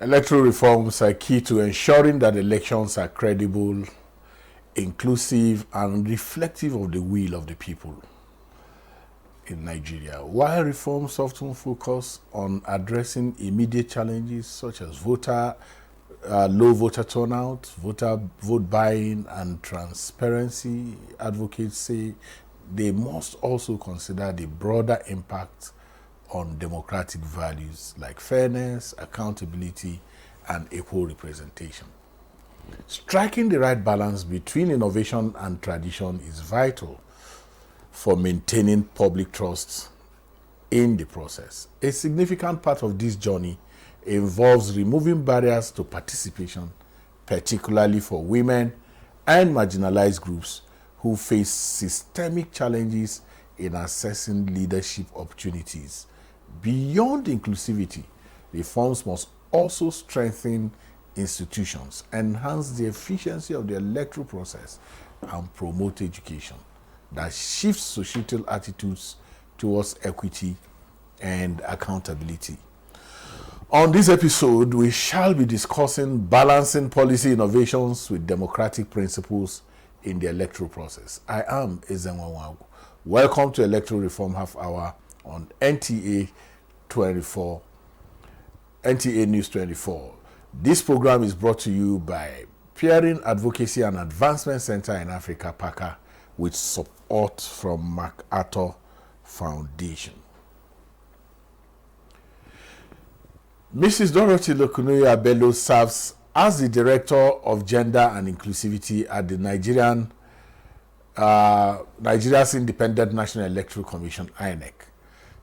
Electoral reforms are key to ensuring that elections are credible, inclusive, and reflective of the will of the people in Nigeria. While reforms often focus on addressing immediate challenges such as low voter turnout, vote buying, and transparency, advocates say they must also consider the broader impact on democratic values like fairness, accountability, and equal representation. Striking the right balance between innovation and tradition is vital for maintaining public trust in the process. A significant part of this journey involves removing barriers to participation, particularly for women and marginalized groups who face systemic challenges in accessing leadership opportunities. Beyond inclusivity, reforms must also strengthen institutions, enhance the efficiency of the electoral process, and promote education that shifts societal attitudes towards equity and accountability. On this episode, we shall be discussing balancing policy innovations with democratic principles in the electoral process. I am Ezenwa Wagu. Welcome to Electoral Reform Half Hour on NTA News 24. This program is brought to you by Peering Advocacy and Advancement Center in Africa, PACA, with support from MacArthur Foundation. Mrs. Dorothy Lokunuya Bello serves as the Director of Gender and Inclusivity at the Nigeria's Independent National Electoral Commission, INEC.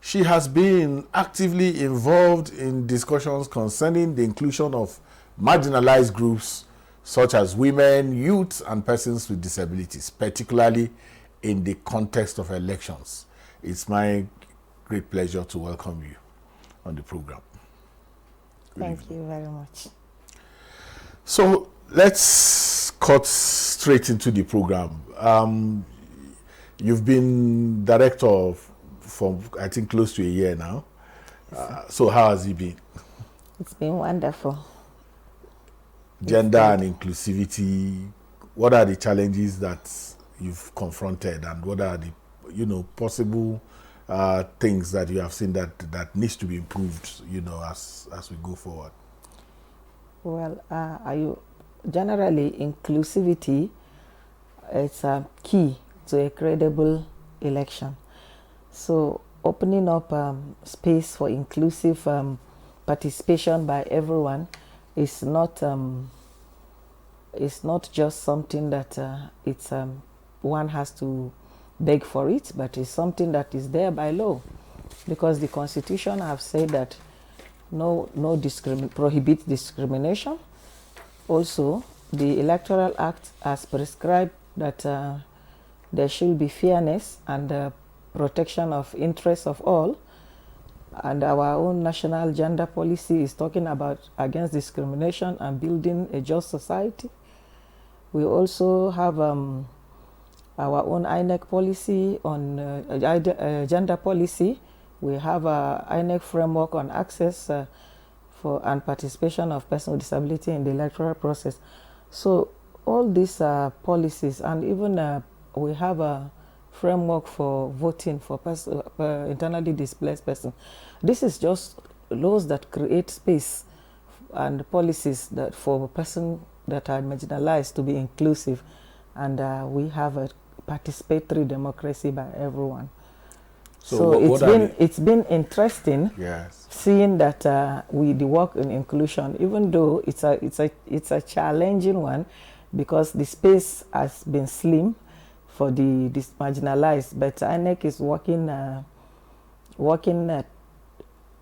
She has been actively involved in discussions concerning the inclusion of marginalized groups such as women, youth, and persons with disabilities, particularly in the context of elections. It's my great pleasure to welcome you on the program. Thank you very much. So let's cut straight into the program. You've been director for, I think, close to a year now. So how has it been? It's been wonderful. Gender and inclusivity, what are the challenges that you've confronted, and what are the possible things that you have seen that needs to be improved as we go forward? Well, generally inclusivity is a key to a credible election. So opening up space for inclusive participation by everyone is not just something that one has to beg for it, but it's something that is there by law, because the Constitution have said that prohibits discrimination. Also, the Electoral Act has prescribed that there should be fairness and protection of interests of all, and our own national gender policy is talking about against discrimination and building a just society. We also have our own INEC policy on gender policy. We have a INEC framework on access for and participation of persons with disability in the electoral process. So all these policies, and even we have a framework for voting for internally displaced persons. This is just laws that create space and policies that for persons that are marginalized to be inclusive, and we have a participatory democracy by everyone. So it's been interesting, yes, seeing that the work in inclusion, even though it's a challenging one, because the space has been slim for the marginalized, but INEC is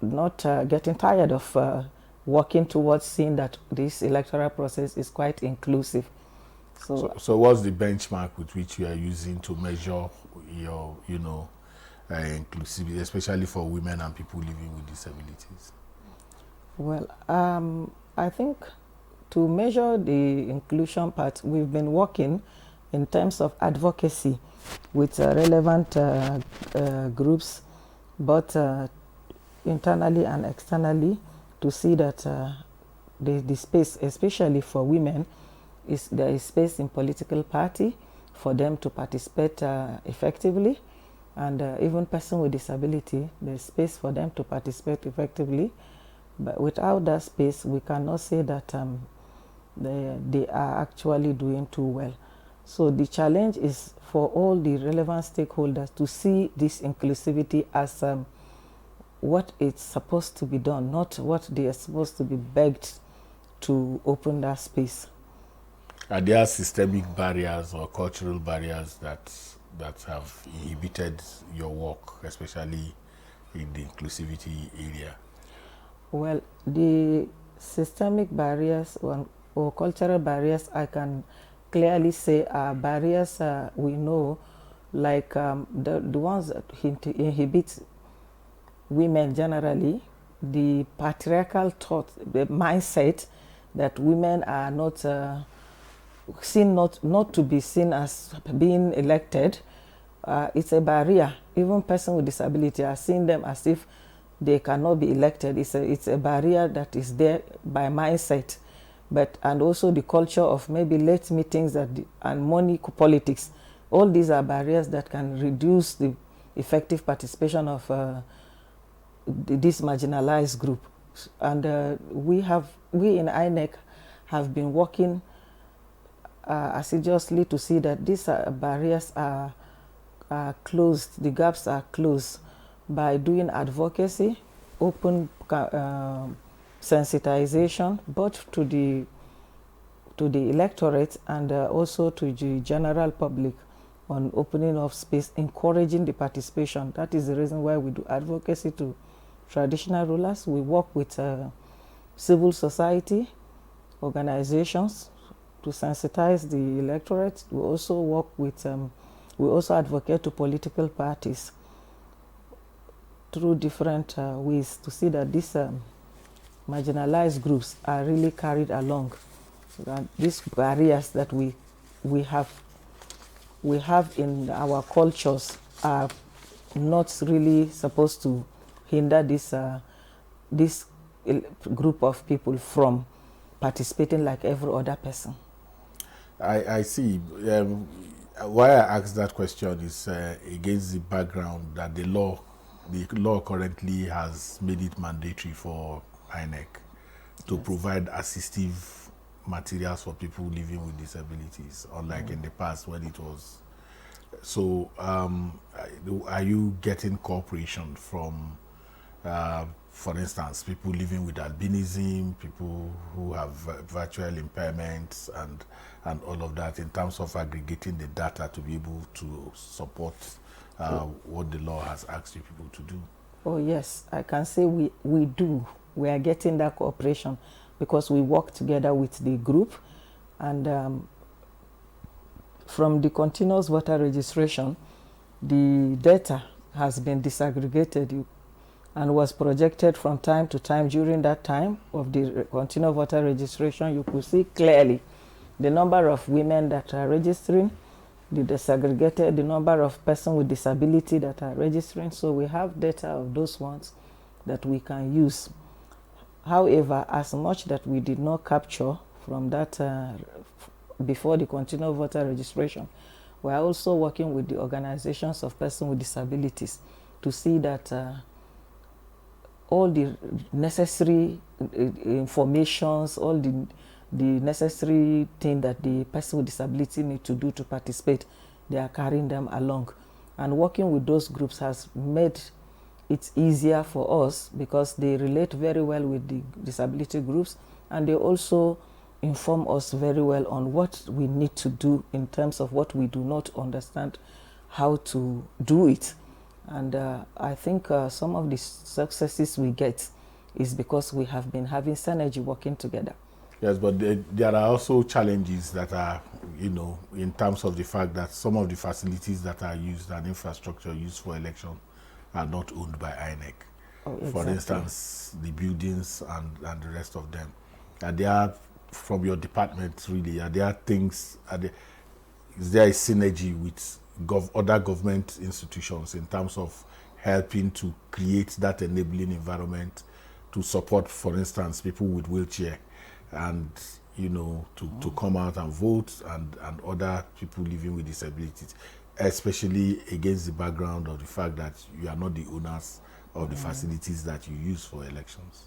not getting tired of working towards seeing that this electoral process is quite inclusive. So what's the benchmark with which you are using to measure your, inclusivity, especially for women and people living with disabilities? Well, I think to measure the inclusion part, we've been working in terms of advocacy with relevant groups, both internally and externally, to see that the space, especially for women, is there is space in political party for them to participate effectively, and even person with disability, there's space for them to participate effectively. But without that space, we cannot say that they are actually doing too well. So the challenge is for all the relevant stakeholders to see this inclusivity as what it's supposed to be done, not what they are supposed to be begged to open that space. Are there systemic barriers or cultural barriers that have inhibited your work, especially in the inclusivity area? Well, the systemic barriers or cultural barriers, I can clearly say are barriers we know, like the ones that inhibit women generally, the patriarchal thought, the mindset that women are not not to be seen as being elected. It's a barrier. Even person with disability are seeing them as if they cannot be elected. It's a barrier that is there by mindset, and also the culture of maybe late meetings and money politics. All these are barriers that can reduce the effective participation of this marginalized group. And we in INEC have been working assiduously to see that these barriers are closed, the gaps are closed by doing advocacy, open sensitization, both to the electorate and also to the general public on opening of space, encouraging the participation. That is the reason why we do advocacy to traditional rulers. We work with civil society organizations to sensitize the electorate. We also work with, we also advocate to political parties through different ways to see that these marginalized groups are really carried along. So that these barriers that we have in our cultures are not really supposed to hinder this group of people from participating like every other person. I see. Why I asked that question is against the background that the law currently has made it mandatory for INEC to provide assistive materials for people living with disabilities, unlike in the past when it was. So are you getting cooperation from, for instance, people living with albinism, people who have virtual impairments and all of that, in terms of aggregating the data to be able to support what the law has asked you people to do? Oh yes, I can say we do. We are getting that cooperation because we work together with the group, and from the continuous voter registration, the data has been disaggregated and was projected from time to time. During that time of the continuous voter registration, you could see clearly the number of women that are registering, the disaggregated, the number of persons with disability that are registering. So we have data of those ones that we can use. However, as much that we did not capture from that before the continuous voter registration, we are also working with the organizations of persons with disabilities to see that all the necessary informations, all the necessary thing that the person with disability need to do to participate, they are carrying them along. And working with those groups has made it easier for us because they relate very well with the disability groups, and they also inform us very well on what we need to do in terms of what we do not understand, how to do it. And I think some of the successes we get is because we have been having synergy working together. Yes, but there are also challenges that are, in terms of the fact that some of the facilities that are used and infrastructure used for election are not owned by INEC. Oh, exactly. For instance, the buildings and the rest of them. And they are, from your department really, is there a synergy with other government institutions in terms of helping to create that enabling environment to support, for instance, people with wheelchair and to come out and vote, and other people living with disabilities, especially against the background of the fact that you are not the owners of the facilities that you use for elections?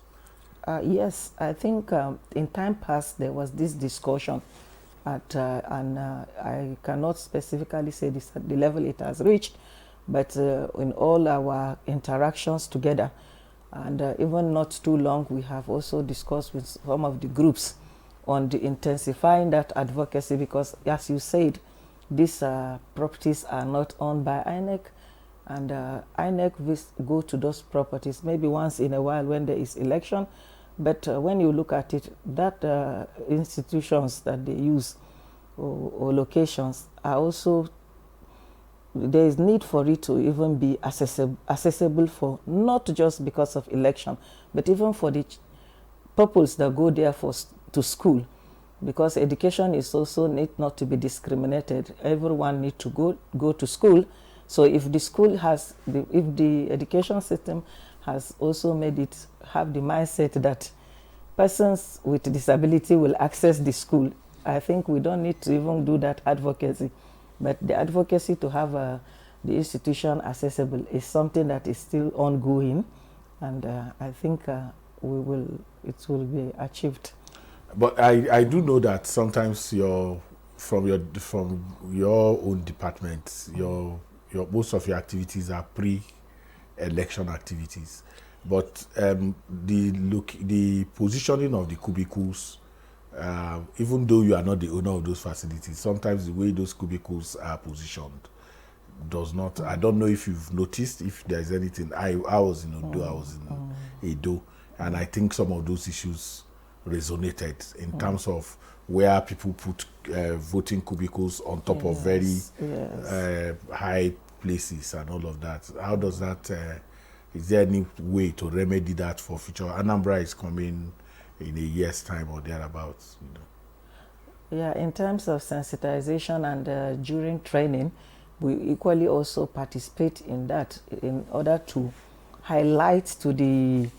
Yes, I think in time past there was this discussion and I cannot specifically say this at the level it has reached, but in all our interactions together, and even not too long, we have also discussed with some of the groups on the intensifying that advocacy, because as you said, these properties are not owned by INEC, and INEC go to those properties maybe once in a while when there is election, but when you look at it, that institutions that they use or locations are also, there is need for it to even be accessible for, not just because of election, but even for the pupils that go there to school, because education is also need not to be discriminated. Everyone need to go to school. So if the school has, if the education system has also made it have the mindset that persons with disability will access the school, I think we don't need to even do that advocacy. But the advocacy to have the institution accessible is something that is still ongoing, and I think it will be achieved. But I do know that sometimes from your own department, your most of your activities are pre-election activities. But the positioning of the cubicles, even though you are not the owner of those facilities, sometimes the way those cubicles are positioned does not. I don't know if you've noticed, if there's anything. I was in Odo, I was in Edo, and I think some of those issues resonated in terms of where people put voting cubicles on top of very high places and all of that. How does that, is there any way to remedy that for future? Anambra is coming in a year's time or thereabouts. Yeah, in terms of sensitization and during training, we equally also participate in that in order to highlight to the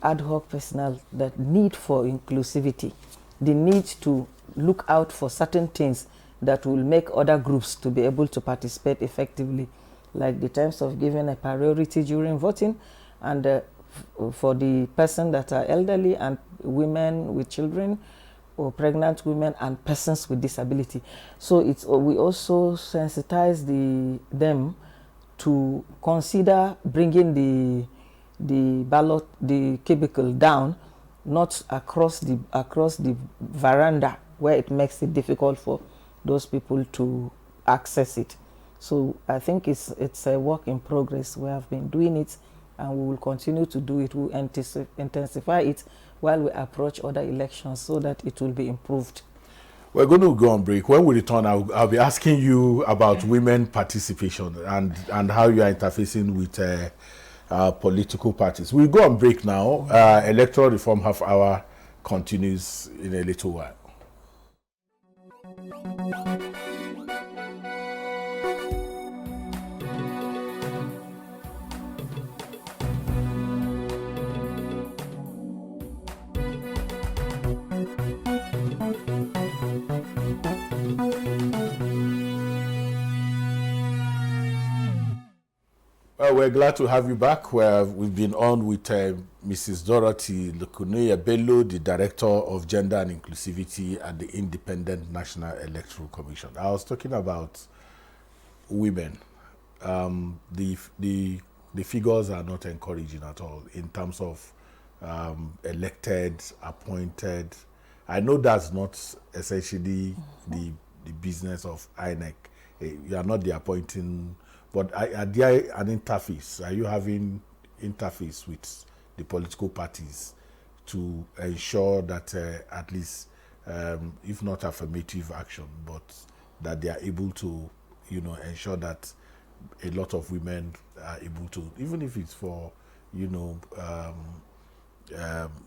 ad hoc personnel that need for inclusivity, the need to look out for certain things that will make other groups to be able to participate effectively, like the terms of giving a priority during voting, and for the person that are elderly and women with children, or pregnant women and persons with disability. So we also sensitize them to consider bringing the ballot, the cubicle down, not across the veranda where it makes it difficult for those people to access it. So I think it's a work in progress. We have been doing it, and we will continue to do it. We'll intensify it while we approach other elections so that it will be improved. We're going to go on break. When we return, I'll be asking you about women participation and how you are interfacing with political parties. We'll go on break now. Electoral Reform Half Hour continues in a little while. We're glad to have you back. We've been on with Mrs. Dorothy Lukunuya Bello, the Director of Gender and Inclusivity at the Independent National Electoral Commission. I was talking about women. The figures are not encouraging at all in terms of elected, appointed. I know that's not essentially the business of INEC. You are not the appointing. But are there an interface? Are you having interface with the political parties to ensure that at least, if not affirmative action, but that they are able to, ensure that a lot of women are able to, even if it's for,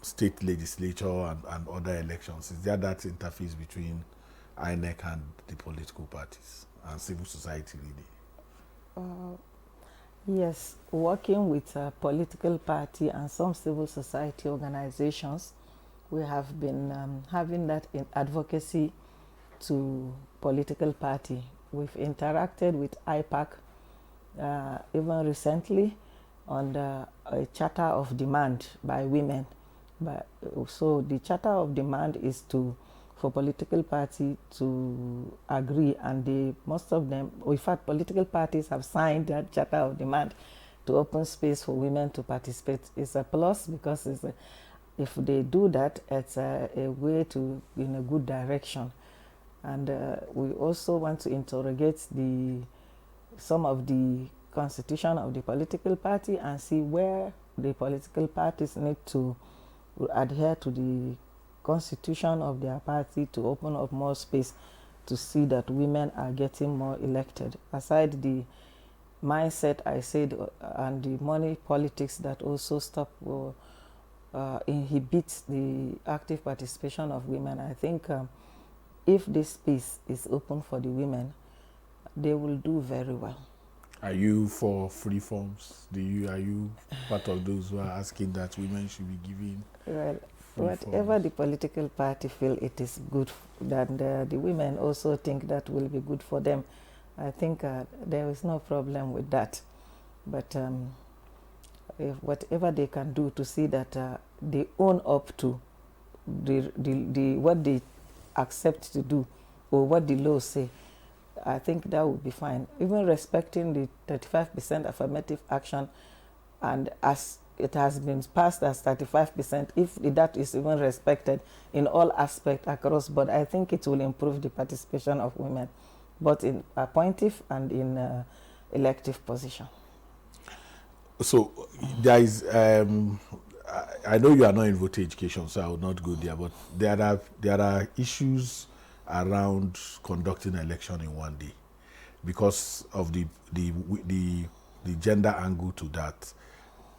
state legislature and other elections, is there that interface between INEC and the political parties and civil society really? Yes, working with a political party and some civil society organizations, We have been having that in advocacy to political party. We've interacted with IPAC even recently on a charter of demand by women. So the charter of demand is for political party to agree, and most of them, in fact, political parties have signed that charter of demand to open space for women to participate. It's a plus because if they do that, it's a way to in a good direction. And we also want to interrogate some of the constitution of the political party and see where the political parties need to adhere to the constitution of their party to open up more space to see that women are getting more elected. Aside the mindset I said and the money politics that also stop or inhibits the active participation of women, I think if this space is open for the women, they will do very well. Are you for free forms? Are you part of those who are asking that women should be given? Well, whatever the political party feel it is good, that the women also think that will be good for them, I think there is no problem with that. But if whatever they can do to see that they own up to what they accept to do or what the law say, I think that would be fine. Even respecting the 35% affirmative action, and as it has been passed as 35%, if that is even respected in all aspects across board, I think it will improve the participation of women, both in appointive and in elective position. So there is, I know you are not in voter education, so I will not go there, but there are issues around conducting election in one day because of the gender angle to that,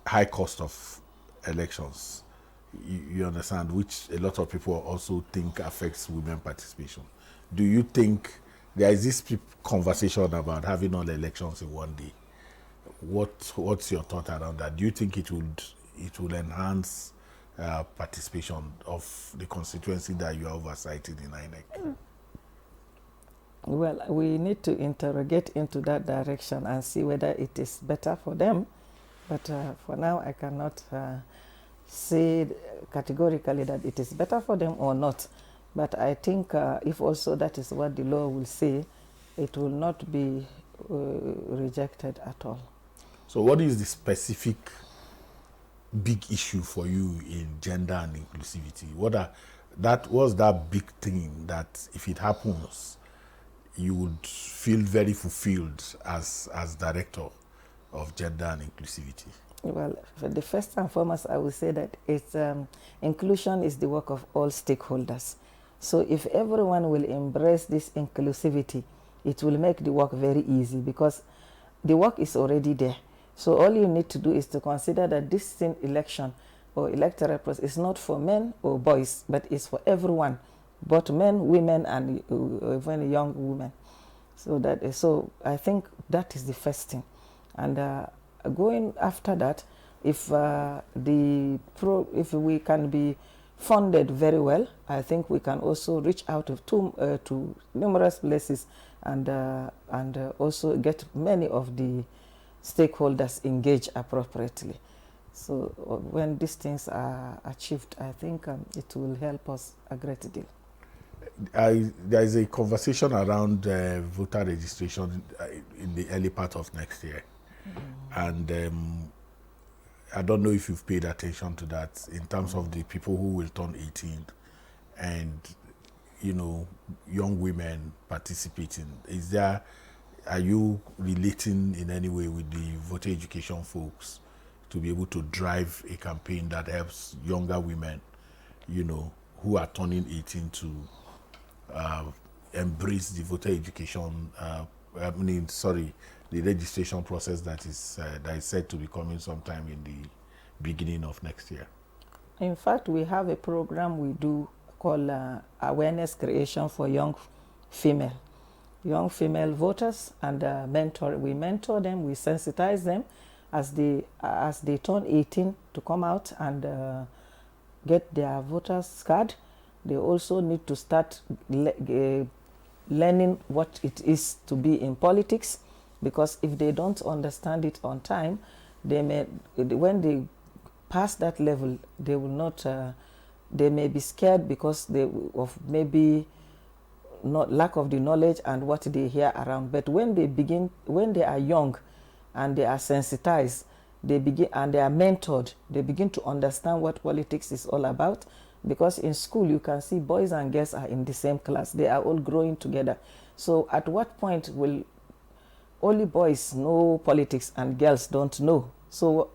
high cost of elections, you understand, which a lot of people also think affects women participation. Do you think there is this conversation about having all elections in one day? What's your thought around that? Do you think it will enhance participation of the constituency that you are oversighting in INEC? Well, we need to interrogate into that direction and see whether it is better for them. But for now, I cannot say categorically that it is better for them or not. But I think if also that is what the law will say, it will not be rejected at all. So what is the specific big issue for you in gender and inclusivity? What's that big thing that if it happens, you would feel very fulfilled as director of gender and inclusivity? Well, for the first and foremost, I would say that inclusion is the work of all stakeholders. So if everyone will embrace this inclusivity, it will make the work very easy because the work is already there. So all you need to do is to consider that this election or electoral process is not for men or boys, but it's for everyone, both men, women, and even young women. So I think that is the first thing. And going after that, if we can be funded very well, I think we can also reach out to numerous places and also get many of the stakeholders engaged appropriately. So when these things are achieved, I think it will help us a great deal. There is a conversation around voter registration in the early part of next year. And I don't know if you've paid attention to that in terms of the people who will turn 18 and, young women participating. Are you relating in any way with the voter education folks to be able to drive a campaign that helps younger women, who are turning 18 to embrace the voter education, the registration process that is said to be coming sometime in the beginning of next year? In fact, we have a program we do called Awareness Creation for Young Female voters, and we mentor them, we sensitize them as they turn 18 to come out and get their voters card. They also need to start learning what it is to be in politics, because if they don't understand it on time, they may, when they pass that level, they will not, they may be scared because of maybe not lack of the knowledge and what they hear around. But when they are young and they are sensitized, they begin, and they are mentored, they begin to understand what politics is all about. Because in school you can see boys and girls are in the same class, they are all growing together. So at what point will only boys know politics and girls don't know? So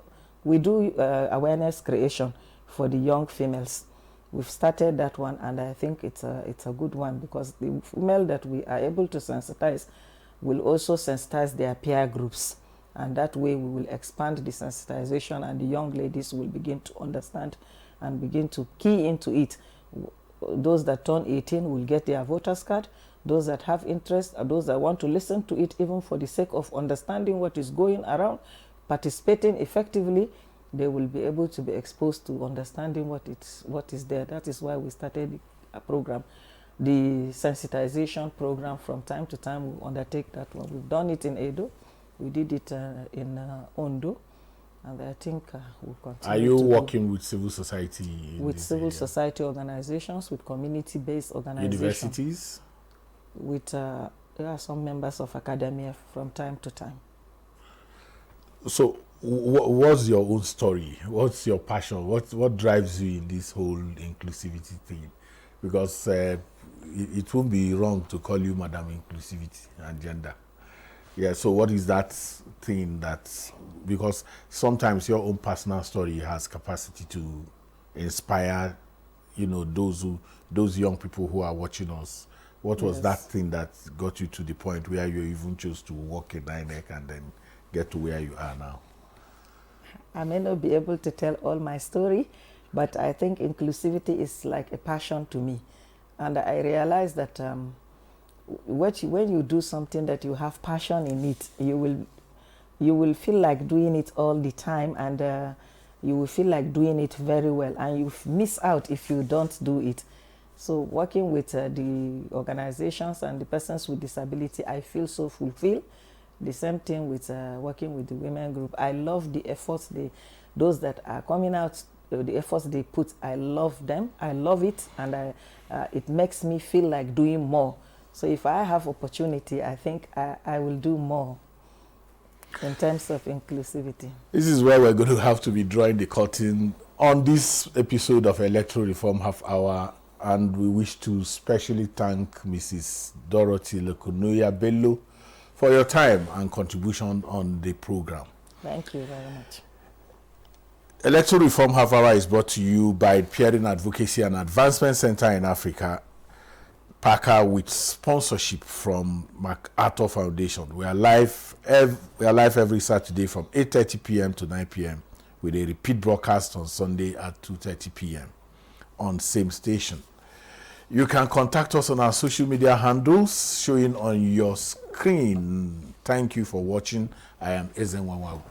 we do awareness creation for the young females. We've started that one, and I think it's a good one, because the female that we are able to sensitize will also sensitize their peer groups, and that way we will expand the sensitization, and the young ladies will begin to understand and begin to key into it. Those that turn 18 will get their voters card. Those that have interest, or those that want to listen to it even for the sake of understanding what is going around, participating effectively, they will be able to be exposed to understanding what is there. That is why we started a program, the sensitization program. From time to time we undertake that one. We've done it in Edo, we did it in Ondo, and I think we'll continue. Are you working with civil society? With civil society organizations, with community-based organizations. Universities? With there are some members of academia from time to time. So what's your own story? What's your passion? What drives you in this whole inclusivity thing? Because it won't be wrong to call you Madam Inclusivity and Gender. Yeah, so what is that thing that, because sometimes your own personal story has capacity to inspire, you know, those young people who are watching us. What was that thing that got you to the point where you even chose to work in INEC and then get to where you are now? I may not be able to tell all my story, but I think inclusivity is like a passion to me. And I realize that when you do something that you have passion in it, you will feel like doing it all the time, and you will feel like doing it very well, and you miss out if you don't do it. So working with the organizations and the persons with disability, I feel so fulfilled. The same thing with working with the women group. I love the efforts, those that are coming out, the efforts they put. I love them, I love it, and it makes me feel like doing more. So if I have opportunity, I think I will do more in terms of inclusivity. This is where we're going to have to be drawing the curtain on this episode of Electoral Reform Half Hour, and we wish to specially thank Mrs. Dorothy Lekunuya Bello for your time and contribution on the program. Thank you very much. Electoral Reform Half Hour is brought to you by Peering Advocacy and Advancement Center in Africa, Parker, with sponsorship from MacArthur Foundation. We are live every Saturday from 8:30 p.m. to 9 p.m. with a repeat broadcast on Sunday at 2:30 p.m. on same station. You can contact us on our social media handles showing on your screen. Thank you for watching. I am Ezen Wawawu.